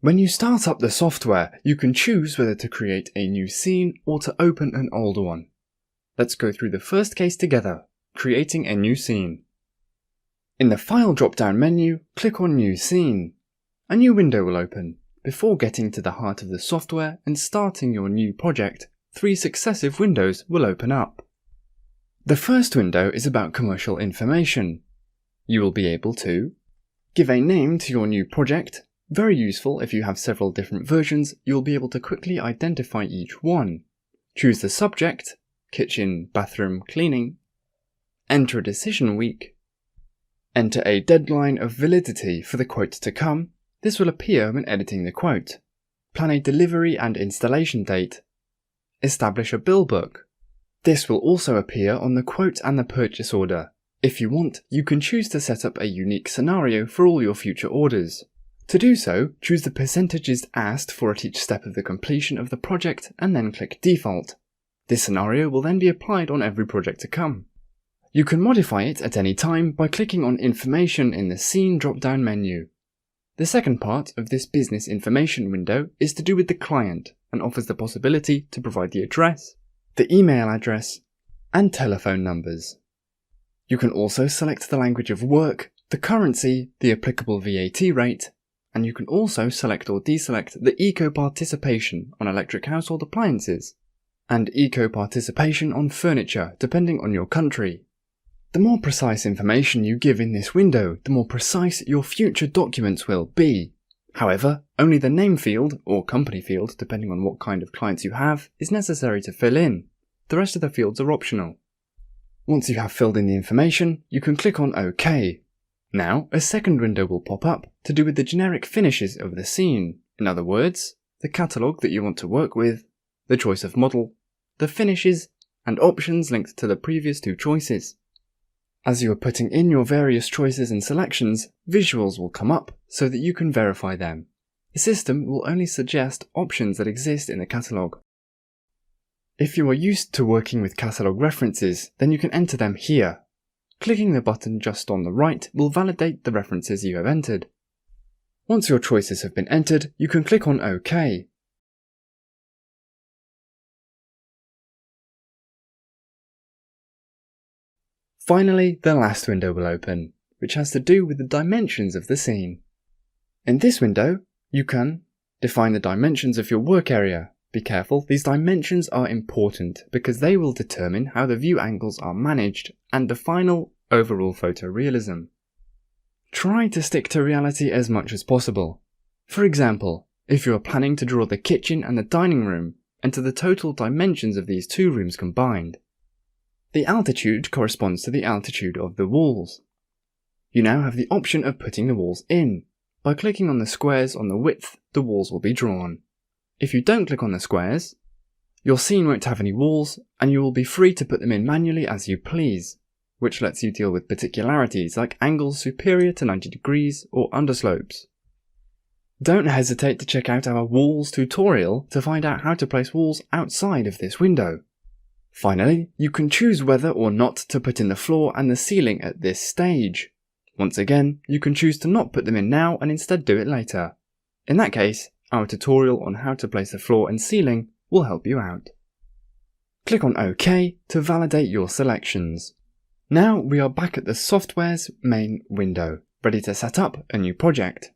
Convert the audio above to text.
When you start up the software, you can choose whether to create a new scene or to open an older one. Let's go through the first case together, creating a new scene. In the File drop-down menu, click on New Scene. A new window will open. Before getting to the heart of the software and starting your new project, 3 successive windows will open up. The first window is about commercial information. You will be able to give a name to your new project. Very useful if you have several different versions, you'll be able to quickly identify each one. Choose the subject, kitchen, bathroom, cleaning. Enter a decision week. Enter a deadline of validity for the quote to come. This will appear when editing the quote. Plan a delivery and installation date. Establish a bill book. This will also appear on the quote and the purchase order. If you want, you can choose to set up a unique scenario for all your future orders. To do so, choose the percentages asked for at each step of the completion of the project and then click Default. This scenario will then be applied on every project to come. You can modify it at any time by clicking on Information in the Scene drop-down menu. The second part of this business information window is to do with the client and offers the possibility to provide the address, the email address, and telephone numbers. You can also select the language of work, the currency, the applicable VAT rate, and you can also select or deselect the eco-participation on electric household appliances and eco-participation on furniture depending on your country. The more precise information you give in this window, the more precise your future documents will be. However, only the name field, or company field depending on what kind of clients you have, is necessary to fill in. The rest of the fields are optional. Once you have filled in the information, you can click on OK. Now, a second window will pop up to do with the generic finishes of the scene. In other words, the catalogue that you want to work with, the choice of model, the finishes, and options linked to the previous 2 choices. As you are putting in your various choices and selections, visuals will come up so that you can verify them. The system will only suggest options that exist in the catalogue. If you are used to working with catalogue references, then you can enter them here. Clicking the button just on the right will validate the references you have entered. Once your choices have been entered, you can click on OK. Finally, the last window will open, which has to do with the dimensions of the scene. In this window, you can define the dimensions of your work area. Be careful, these dimensions are important because they will determine how the view angles are managed and the final overall photorealism. Try to stick to reality as much as possible. For example, if you are planning to draw the kitchen and the dining room, enter the total dimensions of these 2 rooms combined. The altitude corresponds to the altitude of the walls. You now have the option of putting the walls in. By clicking on the squares on the width, the walls will be drawn. If you don't click on the squares, your scene won't have any walls and you will be free to put them in manually as you please, which lets you deal with particularities like angles superior to 90 degrees or underslopes. Don't hesitate to check out our walls tutorial to find out how to place walls outside of this window. Finally, you can choose whether or not to put in the floor and the ceiling at this stage. Once again, you can choose to not put them in now and instead do it later. In that case, our tutorial on how to place the floor and ceiling will help you out. Click on OK to validate your selections. Now we are back at the software's main window, ready to set up a new project.